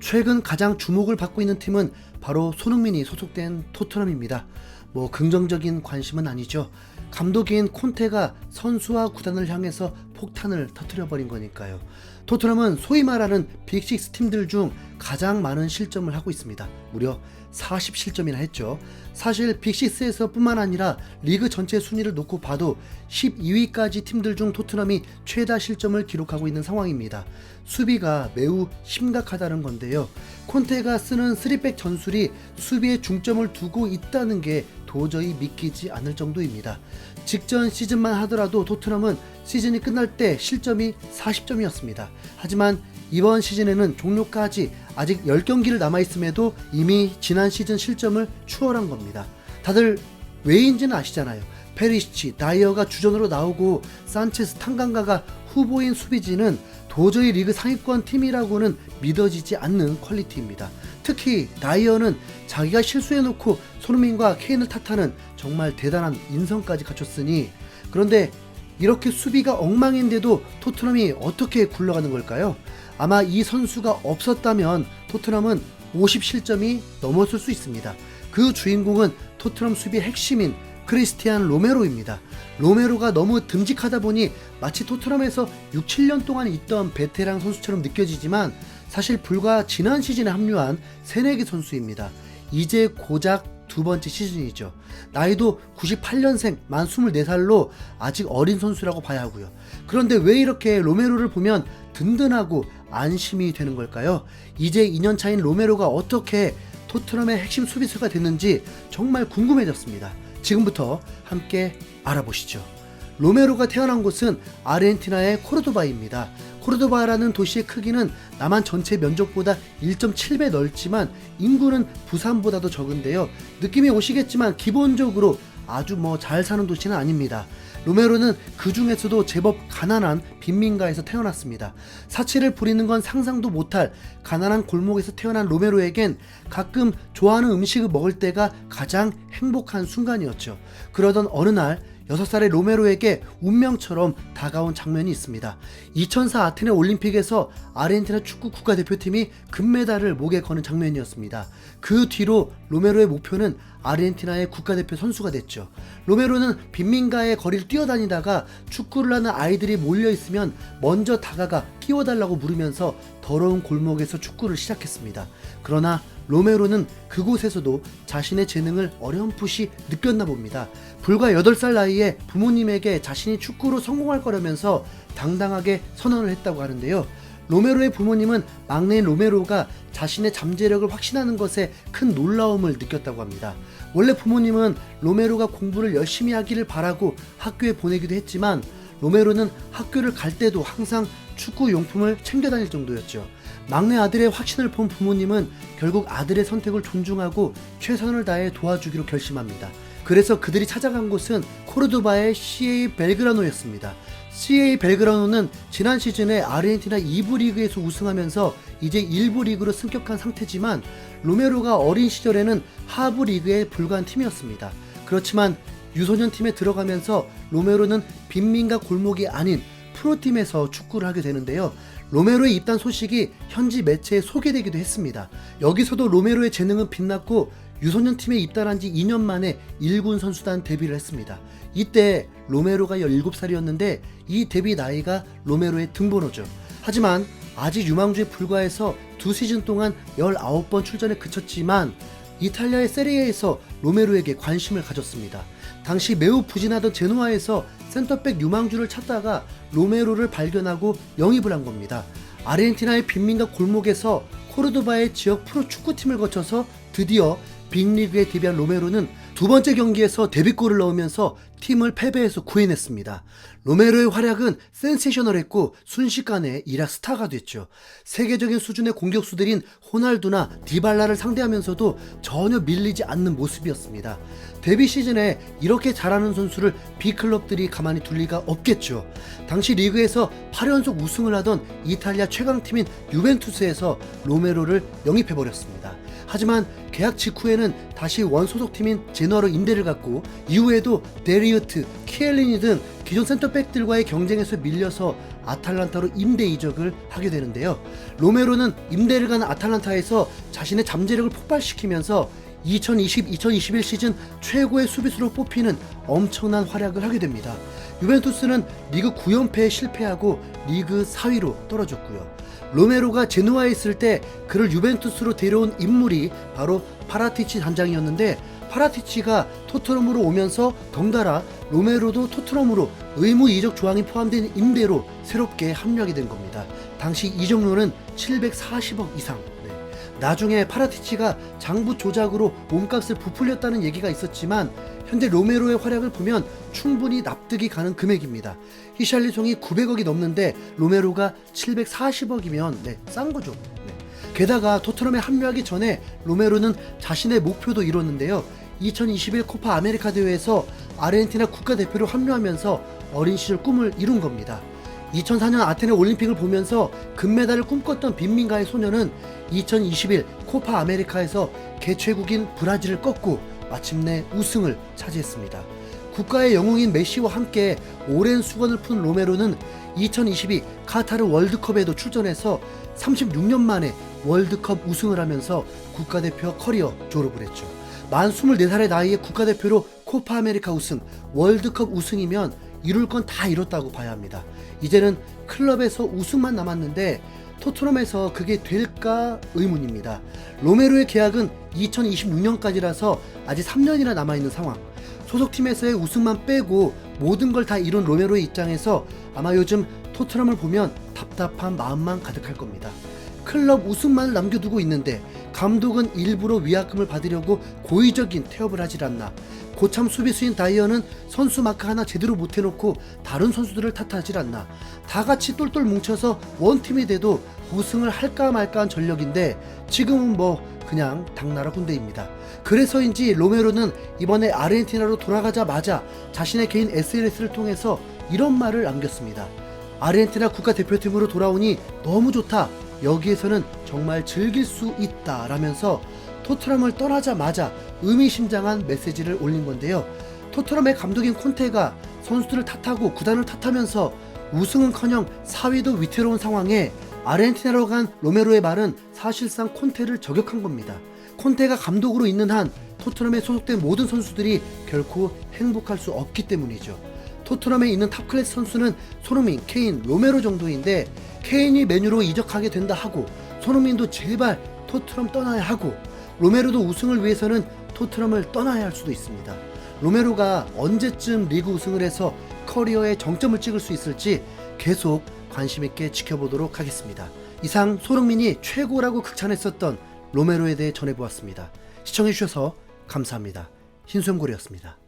최근 가장 주목을 받고 있는 팀은 바로 손흥민이 소속된 토트넘입니다. 긍정적인 관심은 아니죠. 감독인 콘테가 선수와 구단을 향해서 폭탄을 터뜨려버린 거니까요. 토트넘은 소위 말하는 빅6 팀들 중 가장 많은 실점을 하고 있습니다. 무려 40실점이나 했죠. 사실 빅6에서 뿐만 아니라 리그 전체 순위를 놓고 봐도 12위까지 팀들 중 토트넘이 최다 실점을 기록하고 있는 상황입니다. 수비가 매우 심각하다는 건데요. 콘테가 쓰는 3백 전술이 수비에 중점을 두고 있다는 게 도저히 믿기지 않을 정도입니다. 직전 시즌만 하더라도 토트넘은 시즌이 끝날 때 실점이 40점이었습니다. 하지만 이번 시즌에는 종료까지 아직 10경기를 남아있음에도 이미 지난 시즌 실점을 추월한 겁니다. 다들 왜인지는 아시잖아요. 페리시치, 다이어가 주전으로 나오고 산체스, 탄강가가 후보인 수비진은 도저히 리그 상위권 팀이라고는 믿어지지 않는 퀄리티입니다. 특히 다이어는 자기가 실수해놓고 손흥민과 케인을 탓하는 정말 대단한 인성까지 갖췄으니, 그런데 이렇게 수비가 엉망인데도 토트넘이 어떻게 굴러가는 걸까요? 아마 이 선수가 없었다면 토트넘은 50실점이 넘었을 수 있습니다. 그 주인공은 토트넘 수비의 핵심인 크리스티안 로메로입니다. 로메로가 너무 듬직하다 보니 마치 토트넘에서 6, 7년 동안 있던 베테랑 선수처럼 느껴지지만 사실 불과 지난 시즌에 합류한 새내기 선수입니다. 이제 고작 두 번째 시즌이죠. 나이도 98년생 만 24살로 아직 어린 선수라고 봐야 하고요. 그런데 왜 이렇게 로메로를 보면 든든하고 안심이 되는 걸까요? 이제 2년 차인 로메로가 어떻게 토트넘의 핵심 수비수가 됐는지 정말 궁금해졌습니다. 지금부터 함께 알아보시죠. 로메로가 태어난 곳은 아르헨티나의 코르도바입니다. 코르도바라는 도시의 크기는 남한 전체 면적보다 1.7배 넓지만 인구는 부산보다도 적은데요. 느낌이 오시겠지만 기본적으로 아주 잘 사는 도시는 아닙니다. 로메로는 그 중에서도 제법 가난한 빈민가에서 태어났습니다. 사치를 부리는 건 상상도 못할 가난한 골목에서 태어난 로메로에겐 가끔 좋아하는 음식을 먹을 때가 가장 행복한 순간이었죠. 그러던 어느 날 6살의 로메로에게 운명처럼 다가온 장면이 있습니다. 2004 아테네 올림픽에서 아르헨티나 축구 국가대표팀이 금메달을 목에 거는 장면이었습니다. 그 뒤로 로메로의 목표는 아르헨티나의 국가대표 선수가 됐죠. 로메로는 빈민가의 거리를 뛰어다니다가 축구를 하는 아이들이 몰려있으면 먼저 다가가 끼워달라고 물으면서 더러운 골목에서 축구를 시작했습니다. 그러나 로메로는 그곳에서도 자신의 재능을 어렴풋이 느꼈나 봅니다. 불과 8살 나이에 부모님에게 자신이 축구로 성공할 거라면서 당당하게 선언을 했다고 하는데요. 로메로의 부모님은 막내인 로메로가 자신의 잠재력을 확신하는 것에 큰 놀라움을 느꼈다고 합니다. 원래 부모님은 로메로가 공부를 열심히 하기를 바라고 학교에 보내기도 했지만 로메로는 학교를 갈 때도 항상 축구 용품을 챙겨 다닐 정도였죠. 막내 아들의 확신을 본 부모님은 결국 아들의 선택을 존중하고 최선을 다해 도와주기로 결심합니다. 그래서 그들이 찾아간 곳은 코르도바의 CA 벨그라노였습니다. CA 벨그라노는 지난 시즌에 아르헨티나 2부 리그에서 우승하면서 이제 1부 리그로 승격한 상태지만 로메로가 어린 시절에는 하부 리그에 불과한 팀이었습니다. 그렇지만 유소년 팀에 들어가면서 로메로는 빈민가 골목이 아닌 프로팀에서 축구를 하게 되는데요. 로메로의 입단 소식이 현지 매체에 소개되기도 했습니다. 여기서도 로메로의 재능은 빛났고 유소년 팀에 입단한 지 2년 만에 1군 선수단 데뷔를 했습니다. 이때 로메로가 17살이었는데 이 데뷔 나이가 로메로의 등번호죠. 하지만 아직 유망주에 불과해서 2시즌 동안 19번 출전에 그쳤지만 이탈리아의 세리에에서 로메로에게 관심을 가졌습니다. 당시 매우 부진하던 제노아에서 센터백 유망주를 찾다가 로메로를 발견하고 영입을 한 겁니다. 아르헨티나의 빈민가 골목에서 코르도바의 지역 프로 축구팀을 거쳐서 드디어 빅리그에 데뷔한 로메로는 두 번째 경기에서 데뷔골을 넣으면서 팀을 패배해서 구해냈습니다. 로메로의 활약은 센세이셔널했고 순식간에 이라 스타가 됐죠. 세계적인 수준의 공격수들인 호날두나 디발라를 상대하면서도 전혀 밀리지 않는 모습이었습니다. 데뷔 시즌에 이렇게 잘하는 선수를 B클럽들이 가만히 둘 리가 없겠죠. 당시 리그에서 8연속 우승을 하던 이탈리아 최강팀인 유벤투스에서 로메로를 영입해버렸습니다. 하지만 계약 직후에는 다시 원소속팀인 제노아로 임대를 갖고 이후에도 데리우트, 키엘리니 등 기존 센터백들과의 경쟁에서 밀려서 아탈란타로 임대 이적을 하게 되는데요. 로메로는 임대를 간 아탈란타에서 자신의 잠재력을 폭발시키면서 2020-2021 시즌 최고의 수비수로 뽑히는 엄청난 활약을 하게 됩니다. 유벤투스는 리그 9연패에 실패하고 리그 4위로 떨어졌고요. 로메로가 제노아에 있을 때 그를 유벤투스로 데려온 인물이 바로 파라티치 단장이었는데, 파라티치가 토트넘으로 오면서 덩달아 로메로도 토트넘으로 의무 이적 조항이 포함된 임대로 새롭게 합류하게 된 겁니다. 당시 이적료는 740억 이상. 나중에 파라티치가 장부 조작으로 몸값을 부풀렸다는 얘기가 있었지만 현재 로메로의 활약을 보면 충분히 납득이 가는 금액입니다. 히샬리송이 900억이 넘는데 로메로가 740억이면 싼 거죠. 게다가 토트넘에 합류하기 전에 로메로는 자신의 목표도 이뤘는데요. 2021 코파 아메리카 대회에서 아르헨티나 국가대표로 합류하면서 어린 시절 꿈을 이룬 겁니다. 2004년 아테네 올림픽을 보면서 금메달을 꿈꿨던 빈민가의 소녀는 2021 코파 아메리카에서 개최국인 브라질을 꺾고 마침내 우승을 차지했습니다. 국가의 영웅인 메시와 함께 오랜 수건을 푼 로메로는 2022 카타르 월드컵에도 출전해서 36년 만에 월드컵 우승을 하면서 국가대표 커리어 졸업을 했죠. 만 24살의 나이에 국가대표로 코파 아메리카 우승, 월드컵 우승이면 이룰 건 다 이뤘다고 봐야 합니다. 이제는 클럽에서 우승만 남았는데 토트넘에서 그게 될까 의문입니다. 로메로의 계약은 2026년까지라서 아직 3년이나 남아있는 상황. 소속팀에서의 우승만 빼고 모든 걸 다 이룬 로메로의 입장에서 아마 요즘 토트넘을 보면 답답한 마음만 가득할 겁니다. 클럽 우승만을 남겨두고 있는데 감독은 일부러 위약금을 받으려고 고의적인 태업을 하질 않나. 고참 수비수인 다이어는 선수 마크 하나 제대로 못해놓고 다른 선수들을 탓하질 않나. 다 같이 똘똘 뭉쳐서 원팀이 돼도 우승을 할까 말까한 전력인데 지금은 그냥 당나라 군대입니다. 그래서인지 로메로는 이번에 아르헨티나로 돌아가자마자 자신의 개인 SNS를 통해서 이런 말을 남겼습니다. 아르헨티나 국가대표팀으로 돌아오니 너무 좋다. 여기에서는 정말 즐길 수 있다 라면서 토트넘을 떠나자마자 의미심장한 메시지를 올린 건데요. 토트넘의 감독인 콘테가 선수들을 탓하고 구단을 탓하면서 우승은커녕 4위도 위태로운 상황에 아르헨티나로 간 로메로의 말은 사실상 콘테를 저격한 겁니다. 콘테가 감독으로 있는 한 토트넘에 소속된 모든 선수들이 결코 행복할 수 없기 때문이죠. 토트넘에 있는 탑클래스 선수는 손흥민, 케인, 로메로 정도인데 케인이 맨유로 이적하게 된다 하고 손흥민도 제발 토트넘 떠나야 하고 로메로도 우승을 위해서는 토트넘을 떠나야 할 수도 있습니다. 로메로가 언제쯤 리그 우승을 해서 커리어에 정점을 찍을 수 있을지 계속 관심 있게 지켜보도록 하겠습니다. 이상 손흥민이 최고라고 극찬했었던 로메로에 대해 전해보았습니다. 시청해주셔서 감사합니다. 신수영골이었습니다.